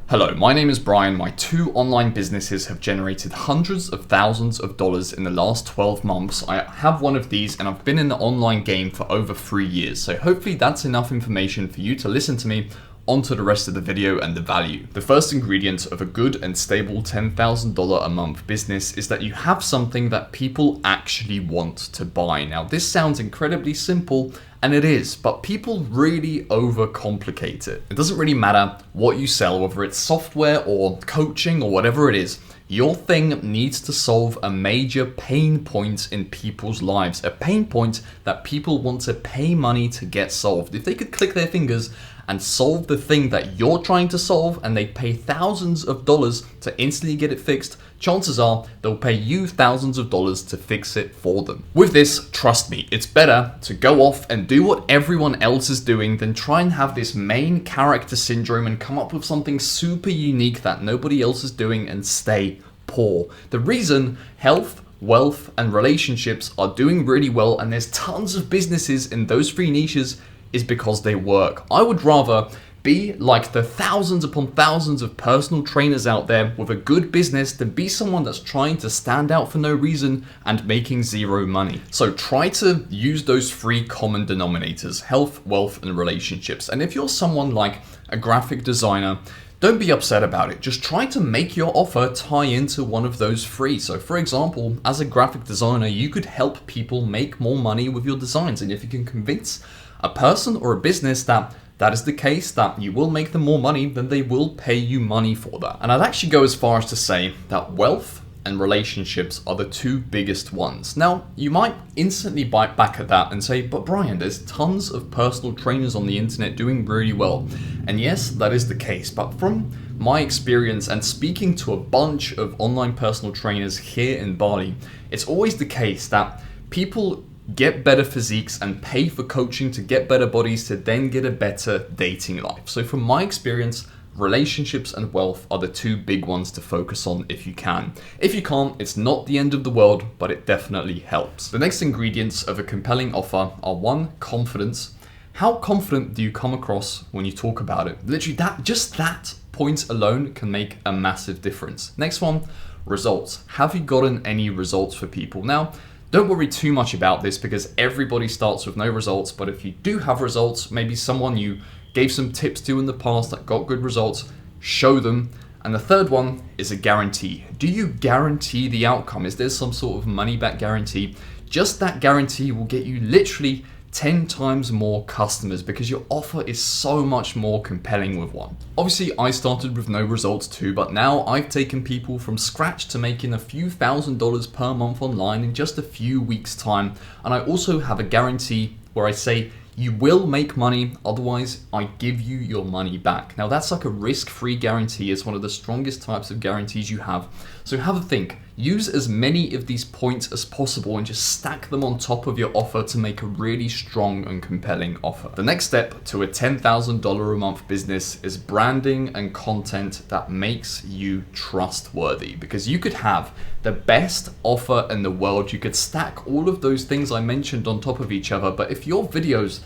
Hello, my name is Brian. My two online businesses have generated hundreds of thousands of dollars in the last 12 months. I have one of these and I've been in the online game for over 3 years. So hopefully that's enough information for you to listen to me onto the rest of the video and the value. The first ingredient of a good and stable $10,000 a month business is that you have something that people actually want to buy. Now, this sounds incredibly simple, and it is, but people really overcomplicate it. It doesn't really matter what you sell, whether it's software or coaching or whatever it is. Your thing needs to solve a major pain point in people's lives, a pain point that people want to pay money to get solved. If they could click their fingers and solve the thing that you're trying to solve and they pay thousands of dollars to instantly get it fixed, chances are they'll pay you thousands of dollars to fix it for them. With this, trust me, it's better to go off and do what everyone else is doing than try and have this main character syndrome and come up with something super unique that nobody else is doing and stay poor. The reason health, wealth, and relationships are doing really well and there's tons of businesses in those three niches is because they work. I would rather be like the thousands upon thousands of personal trainers out there with a good business than be someone that's trying to stand out for no reason and making zero money. So try to use those three common denominators: health, wealth, and relationships. And if you're someone like a graphic designer, don't be upset about it. Just try to make your offer tie into one of those three. So for example, as a graphic designer, you could help people make more money with your designs. And if you can convince a person or a business that is the case, that you will make them more money, then they will pay you money for that. And I'd actually go as far as to say that wealth and relationships are the two biggest ones. Now, you might instantly bite back at that and say, but Brian, there's tons of personal trainers on the internet doing really well. And yes, that is the case. But from my experience and speaking to a bunch of online personal trainers here in Bali, it's always the case that people get better physiques and pay for coaching to get better bodies to then get a better dating life. So from my experience, relationships and wealth are the two big ones to focus on if you can. If you can't, it's not the end of the world, but it definitely helps. The next ingredients of a compelling offer are: one, confidence. How confident do you come across when you talk about it? Literally that point alone can make a massive difference. Next one, results. Have you gotten any results for people? Now, don't worry too much about this because everybody starts with no results, but if you do have results, maybe someone you gave some tips to in the past that got good results, show them. And the third one is a guarantee. Do you guarantee the outcome? Is there some sort of money back guarantee? Just that guarantee will get you literally 10 times more customers because your offer is so much more compelling with one. Obviously, I started with no results too, but now I've taken people from scratch to making a few $1,000s per month online in just a few weeks' time. And I also have a guarantee where I say, you will make money, otherwise I give you your money back. Now that's like a risk-free guarantee. It's one of the strongest types of guarantees you have. So have a think. Use as many of these points as possible and just stack them on top of your offer to make a really strong and compelling offer. The next step to a $10,000 a month business is branding and content that makes you trustworthy, because you could have the best offer in the world. You could stack all of those things I mentioned on top of each other, but if your videos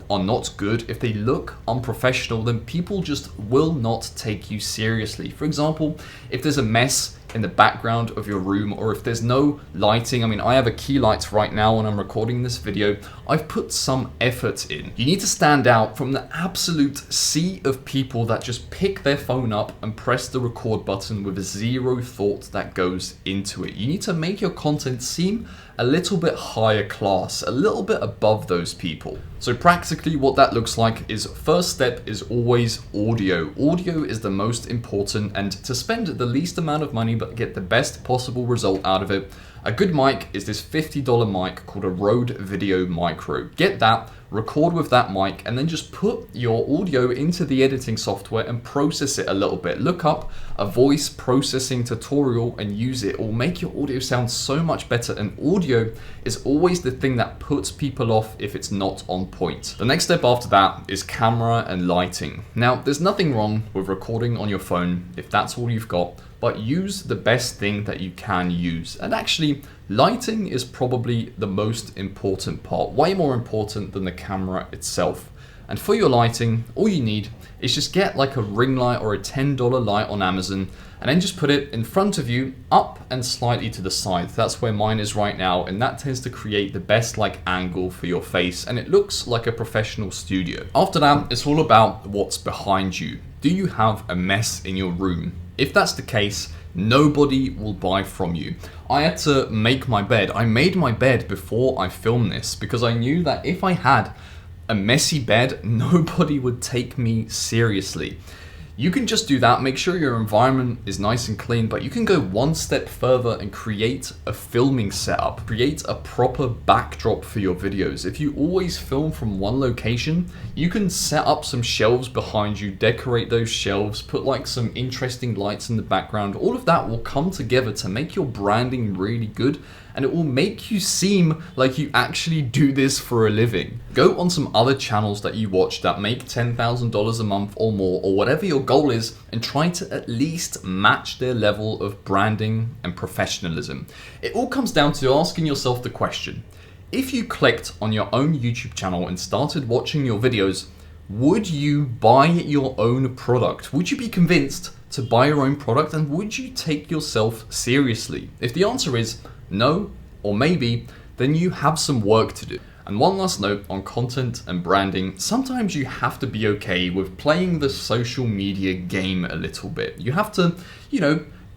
are not good, if they look unprofessional, then people just will not take you seriously. For example, if there's a mess in the background of your room, or if there's no lighting. I mean, I have a key light right now when I'm recording this video. I've put some effort in. You need to stand out from the absolute sea of people that just pick their phone up and press the record button with zero thought that goes into it. You need to make your content seem a little bit higher class, a little bit above those people. So practically what that looks like is, first step is always audio. Audio is the most important, and to spend the least amount of money but get the best possible result out of it, a good mic is this $50 mic called a Rode Video Micro. Get that, record with that mic, and then just put your audio into the editing software and process it a little bit. Look up a voice processing tutorial and use it. It will make your audio sound so much better, and audio is always the thing that puts people off if it's not on point. The next step after that is camera and lighting. Now, there's nothing wrong with recording on your phone if that's all you've got, but use the best thing that you can use. And actually, lighting is probably the most important part, way more important than the camera itself. And for your lighting, all you need is just get like a ring light or a $10 light on Amazon, and then just put it in front of you, up and slightly to the side. That's where mine is right now, and that tends to create the best like angle for your face, and it looks like a professional studio. After that, it's all about what's behind you. Do you have a mess in your room? If that's the case, nobody will buy from you. I had to make my bed. I made my bed before I filmed this because I knew that if I had a messy bed, nobody would take me seriously. You can just do that, make sure your environment is nice and clean, but you can go one step further and create a filming setup, create a proper backdrop for your videos. If you always film from one location, you can set up some shelves behind you, decorate those shelves, put like some interesting lights in the background. All of that will come together to make your branding really good, and it will make you seem like you actually do this for a living. Go on some other channels that you watch that make $10,000 a month or more, or whatever your goal is, and try to at least match their level of branding and professionalism. It all comes down to asking yourself the question: if you clicked on your own YouTube channel and started watching your videos, would you buy your own product? Would you be convinced to buy your own product, and would you take yourself seriously? If the answer is no, or maybe, then you have some work to do. And one last note on content and branding: sometimes you have to be okay with playing the social media game a little bit. You have to,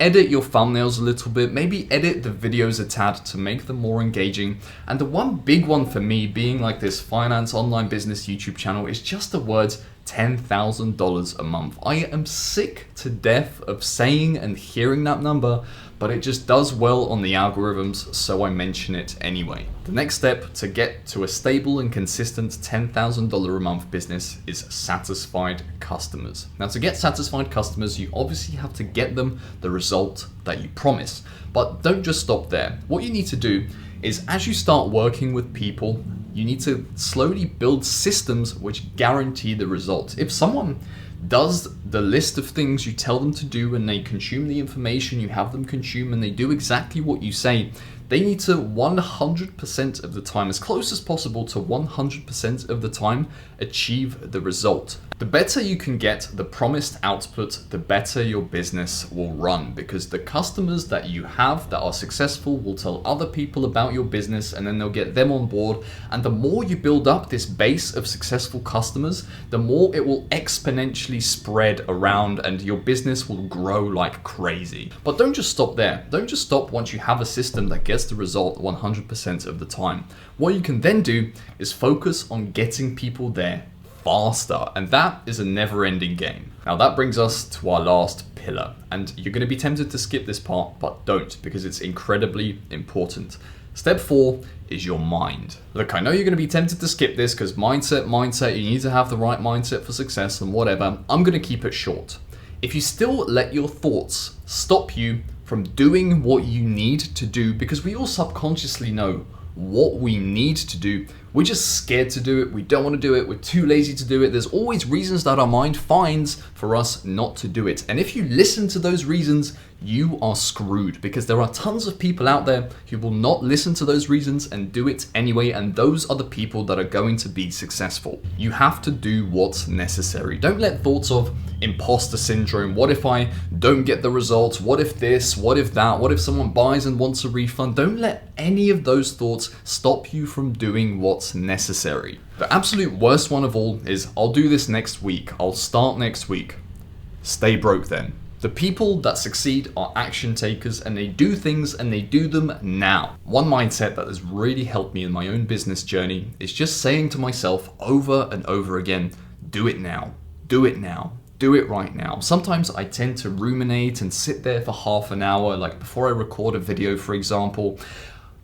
edit your thumbnails a little bit, maybe edit the videos a tad to make them more engaging. And the one big one for me, being like this finance online business YouTube channel, is just the words $10,000 a month. I am sick to death of saying and hearing that number, but it just does well on the algorithms, so I mention it anyway. The next step to get to a stable and consistent $10,000 a month business is satisfied customers. Now, to get satisfied customers, you obviously have to get them the result that you promise. But don't just stop there. What you need to do is, as you start working with people, you need to slowly build systems which guarantee the result. If someone does the list of things you tell them to do, and they consume the information you have them consume, and they do exactly what you say, they need to 100% of the time, as close as possible to 100% of the time, achieve the result. The better you can get the promised output, the better your business will run, because the customers that you have that are successful will tell other people about your business, and then they'll get them on board. And the more you build up this base of successful customers, the more it will exponentially spread around, and your business will grow like crazy. But don't just stop there. Don't just stop once you have a system that gets the result 100% of the time. What you can then do is focus on getting people there faster, and that is a never-ending game. Now that brings us to our last pillar, and you're going to be tempted to skip this part, but don't, because it's incredibly important. Step 4 is your mind. Look, I know you're going to be tempted to skip this because mindset, you need to have the right mindset for success and whatever. I'm going to keep it short. If you still let your thoughts stop you from doing what you need to do, because we all subconsciously know what we need to do, we're just scared to do it, we don't want to do it, we're too lazy to do it. There's always reasons that our mind finds for us not to do it. And if you listen to those reasons, you are screwed, because there are tons of people out there who will not listen to those reasons and do it anyway, and those are the people that are going to be successful. You have to do what's necessary. Don't let thoughts of imposter syndrome, what if I don't get the results, what if this, what if that, what if someone buys and wants a refund, don't let any of those thoughts stop you from doing what's necessary. The absolute worst one of all is, I'll do this next week, I'll start next week. Stay broke then. The people that succeed are action takers, and they do things and they do them now. One mindset that has really helped me in my own business journey is just saying to myself over and over again, do it now, do it now, do it right now. Sometimes I tend to ruminate and sit there for half an hour, like before I record a video, for example.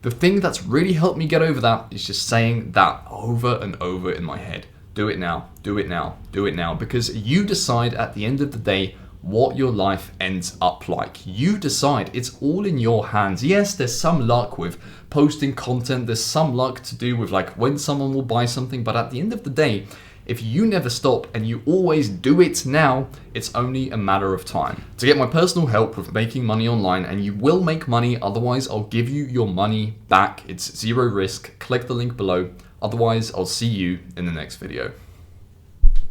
The thing that's really helped me get over that is just saying that over and over in my head. Do it now, do it now, do it now, because you decide at the end of the day what your life ends up like. You decide. It's all in your hands. Yes, there's some luck with posting content. There's some luck to do with like when someone will buy something. But at the end of the day, if you never stop and you always do it now, it's only a matter of time. To get my personal help with making money online, and you will make money, otherwise I'll give you your money back. It's zero risk. Click the link below. Otherwise, I'll see you in the next video.